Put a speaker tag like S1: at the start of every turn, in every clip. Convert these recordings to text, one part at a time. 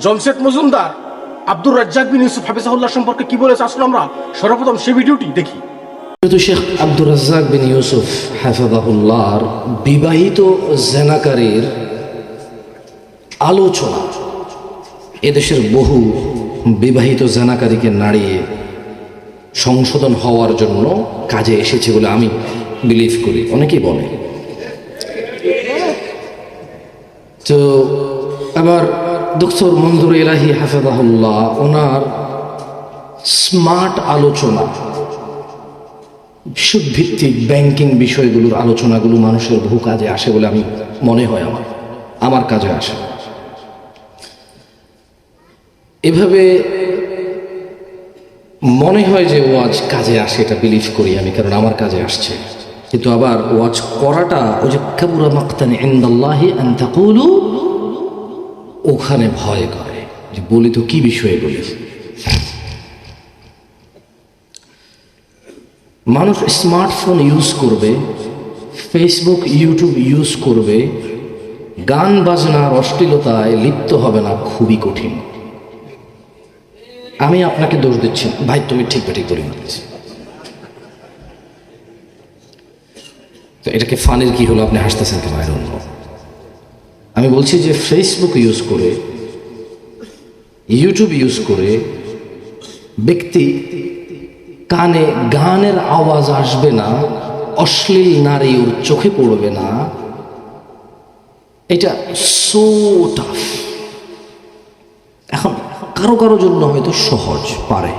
S1: জমশেদ মজুমদার আব্দুর রাজ্জাক বিন ইউসুফ হাফিজাহুল্লাহ সম্পর্কে কি বলেছে, আসলে আমরা সর্বপ্রথম সে ভিডিওটি দেখি।
S2: শেখ আব্দুর রাজ্জাক বিন ইউসুফ হাফিজাহুল্লাহর বিবাহিত জেনাকারীর আলোচনা এদেশের বহু বিবাহিত জেনাকারীকে নাড়িয়ে সংশোধন হওয়ার জন্য কাজে এসেছে বলে আমি বিলিভ করি। অনেকেই বলে। তো আবার ডক্টর মনজুর ইলাহি হাফিজাহুল্লাহ ওনার স্মার্ট আলোচনা, সুদভিত্তিক ব্যাংকিং বিষয়গুলোর আলোচনাগুলো মানুষের বহু কাজে আসে বলে আমি মনে হয়, আমার কাজে আসে। এভাবে মনে হয় যে ওয়াজ কাজে আসে, এটা বিলিভ করি আমি, কারণ আমার কাজে আসছে। কিন্তু আবার ওয়াজ করাটা ওই যে কাবুরা মাকতান ইনদাল্লাহি আন তাকুলু, ওখানে ভয় করে যে বলি তো কি বিষয়ে বলি। মানুষ স্মার্টফোন ইউজ করবে, ফেসবুক ইউটিউব ইউজ করবে, গান বাজনার অশ্লীলতায় লিপ্ত হবে না খুবই কঠিন। আমি আপনাকে দোষ দিচ্ছি ভাই, তুমি ঠিক বেঠিক বলি না। তো এটাকে ফানের কি হলো, আপনি হাসতেছেন কেন? আমি বলছি যে ফেসবুক ইউজ করে, ইউটিউব ইউজ করে ব্যক্তি কানে গানের আওয়াজ আসবে না, অশ্লীল নারী ওর চোখে পড়বে না, এটা সো টাফ। এখন কারো কারো জন্য হয়তো সহজ, পারে।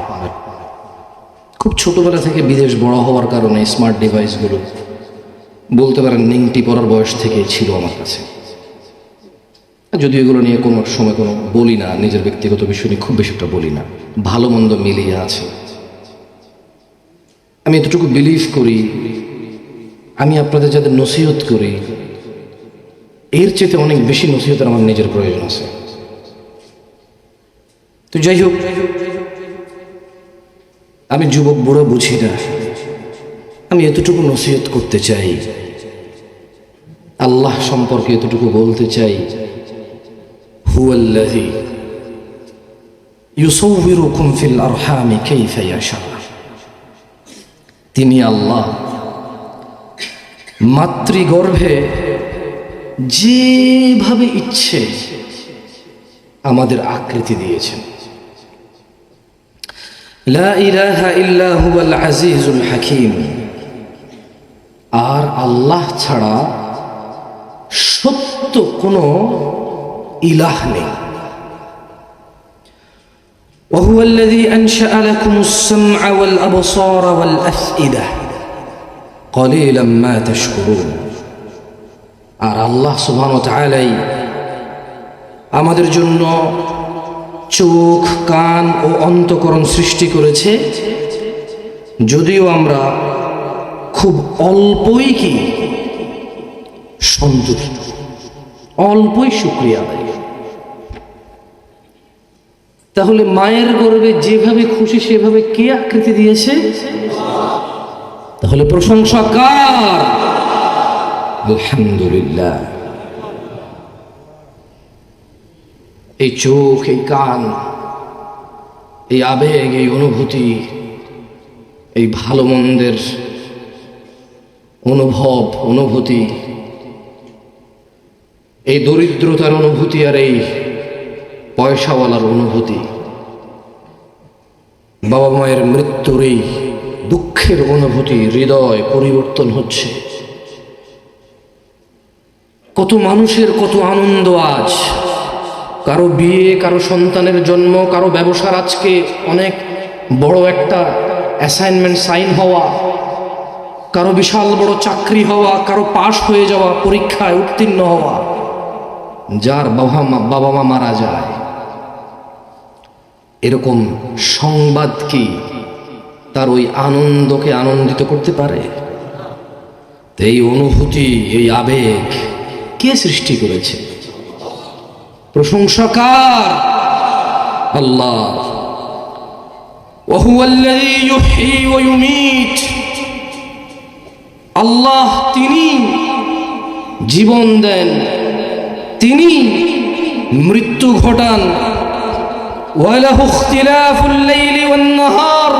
S2: খুব ছোটবেলা থেকে বিদেশ বড় হওয়ার কারণে স্মার্ট ডিভাইসগুলো বলতে পারেন নিংটি পড়ার বয়স থেকেই ছিল আমার কাছে। যদিও এগুলো নিয়ে কোনো সময় কোনো বলি না, নিজের ব্যক্তিগত বিষয় নিয়ে খুব বেশি একটা বলি না, ভালো মন্দ মিলিয়ে আছে। আমি এতটুকু বিলিভ করি, আমি আপনাদের যাদের নসিহত করি এর চেয়ে অনেক বেশি নসিহতের আমার নিজের প্রয়োজন আছে। তো যাই হোক, আমি যুবক বুড়ো বুঝি না, আমি এতটুকু নসিহত করতে চাই, আল্লাহ সম্পর্কে এতটুকু বলতে চাই, হুয়াল্লাযী ইউসাউবিরুকুম ফিল আরহামি কাইফা ইয়াশা। তিনি আল্লাহ মাতৃগর্ভে যেভাবে ইচ্ছে আমাদের আকৃতি দিয়েছেন। লা ইলাহা ইল্লা হুয়াল আজিজুল হাকীম। আর আল্লাহ ছাড়া সত্য কোনো ইলাহ নেই। وهو الذي أنشأ لكم السمع والأبصار والأفئدة قليلا ما تشكرون। আর আল্লাহ সুবহানাহু ওয়া তাআলাই আমাদের জন্য চোখ, কান ও অন্তঃকরণ সৃষ্টি করেছে, যদিও আমরা খুব অল্পই কি সন্তুষ্ট, অল্পই শুকরিয়া আদায়। তাহলে মায়ের গর্ভে যেভাবে খুশি সেভাবে কে আকৃতি দিয়েছে? তাহলে প্রশংসা কার? আলহামদুলিল্লাহ। এই চোখ, এই কান, এই আবেগ, এই অনুভূতি, এই ভালো মন্দের অনুভূতি, এই দরিদ্রতার অনুভূতি আর এই পয়সাওয়ালার অনুভূতি, বাবা মায়ের মৃত্যুর এই দুঃখের অনুভূতি, হৃদয় পরিবর্তন হচ্ছে। কত মানুষের কত আনন্দ আজ, কারো বিয়ে, কারো সন্তানের জন্ম, কারো ব্যবসার আজকে অনেক বড় একটা অ্যাসাইনমেন্ট সাইন হওয়া, কারো বিশাল বড় চাকরি হওয়া, কারো পাশ হয়ে যাওয়া, পরীক্ষায় উত্তীর্ণ হওয়া। যার বাবা মা মারা যায়, এরকম সংবাদ কি তার ওই আনন্দকে আনন্দিত করতে পারে? এই অনুভূতি, এই আবেগ কে সৃষ্টি করেছে? প্রশংসা কার? আল্লাহ। ওয়াহুয়াল্লাযী ইউহয়ী ওয়া ইউমীত। আল্লাহ তিনি জীবন দেন, তিনি মৃত্যু ঘটান। ওয়ালাহু ইখতিলাফুল লাইলি ওয়ান নাহার,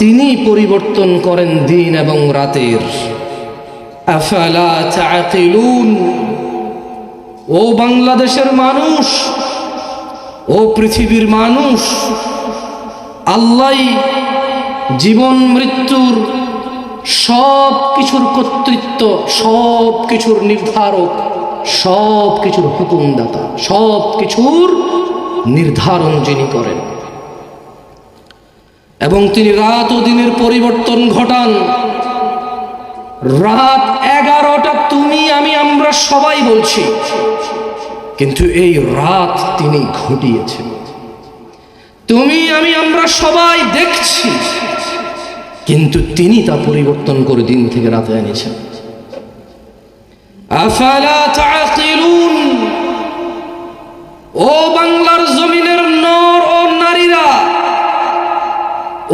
S2: তিনি পরিবর্তন করেন দিন এবং রাতের। আফালা তাআকিলুন, ও বাংলাদেশের মানুষ, ও পৃথিবীর মানুষ, আল্লাহই জীবন মৃত্যুর সব কিছুর কর্তৃত্ব, সব কিছুর নির্ধারক, সব কিছুর হুকুমদাতা, সব কিছুর নির্ধারণ যিনি করেন। এবং তিনি রাত ও দিনের পরিবর্তন ঘটান। রাত 11টা তুমি আমি আমরা সবাই বলছি, কিন্তু এই রাত তিনি ঘটিয়েছেন। তুমি আমি আমরা সবাই দেখছি, কিন্তু তিনি তা পরিবর্তন করে দিন থেকে রাতে এনেছেন। আফালা তাআকিলুন, ও বাংলার জমিনের নর ও নারীরা,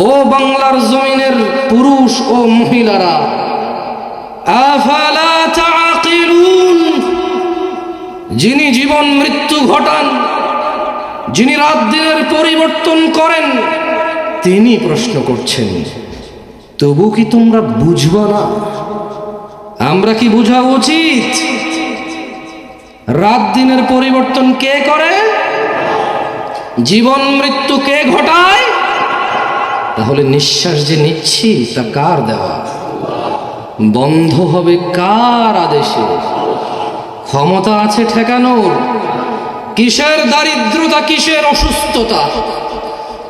S2: ও বাংলার জমিনের পুরুষ ও মহিলারা, আফালা তাআকিলুন, যিনি জীবন মৃত্যু ঘটান, যিনি রাত দিনের পরিবর্তন করেন, তিনি প্রশ্ন করছেন, তবু কি তোমরা বুঝবা না? আমরা কি বোঝা উচিত? রাত দিনের পরিবর্তন কে করে? জীবন মৃত্যু কে ঘটায়? তাহলে নিঃশ্বাস যে নিচ্ছি তা কার দেওয়া? বন্ধ হবে কার আদেশে? ক্ষমতা আছে ঠেকানোর? কিসের দারিদ্রতা, কিসের অসুস্থতা,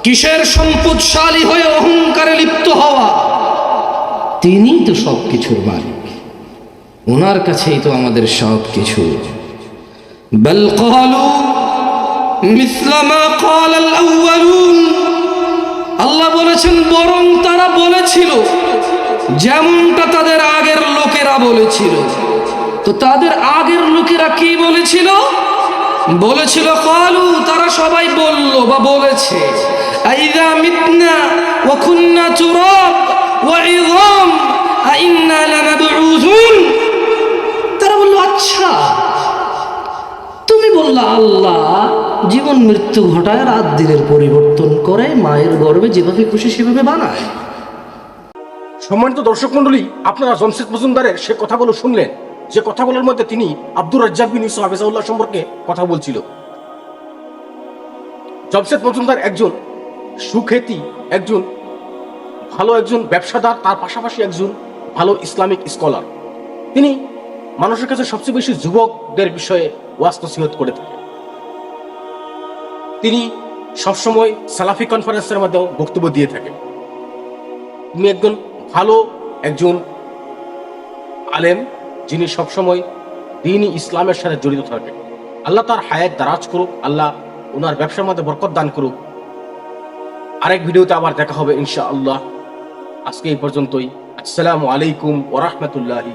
S2: কিসের সম্পদশালী হয়ে অহংকারে লিপ্ত হওয়া? তিনি তো সব কিছুর মালিক, ওনার কাছেই তো আমাদের সব কিছু। বাল ক্বালু মিসলা মা ক্বালাল আউয়ালুন, আল্লাহ বলেছেন বরং তারা বলেছিল যেমনটা তাদের আগের লোকেরা বলেছিল। তো তাদের আগের লোকেরা কি বলেছিল? বলেছিল ক্বালু, তারা সবাই বলল বা বলেছে, আইযা মিতনা ওয়া কুন্না তুরাব ওয়া ইযাম আইন্না লামাবউসুন। তারা বলল, আচ্ছা তুমি বললা আল্লাহ জীবন মৃত্যু ঘটায়, রাত দিনের পরিবর্তন করে, মায়ের গর্ভে যেভাবে খুশি সেভাবে বানায়।
S1: সম্মানিত দর্শক মন্ডলী, আপনারা জমশেদ মজুমদারের সে কথাগুলো শুনলেন, যে কথাগুলোর মধ্যে তিনি আব্দুর রাজ্জাক বিন ইউসুফ হাফিজাহুল্লাহ সম্পর্কে কথা বলছিল। জমশেদ মজুমদার একজন সুখ্যাতি, একজন ভালো একজন ব্যবসাদার, তার পাশাপাশি একজন ভালো ইসলামিক স্কলার। তিনি মানুষের কাছে সবচেয়ে বেশি যুবকদের বিষয়ে ওয়াজ নসিহত করে থাকেন। তিনি সবসময় সালাফি কনফারেন্সের মাধ্যমে বক্তব্য দিয়ে থাকেন। তিনি একজন ভালো একজন আলেম, যিনি সবসময় দ্বীন ইসলামের সাথে জড়িত থাকেন। আল্লাহ তার হায়াত দারাজ করুক, আল্লাহ ওনার ব্যবসার মধ্যে বরকত দান করুক। আরেক ভিডিওতে আবার দেখা হবে ইনশাআল্লাহ। আজকে এই পর্যন্তই। আসসালামু আলাইকুম ওয়া রাহমাতুল্লাহি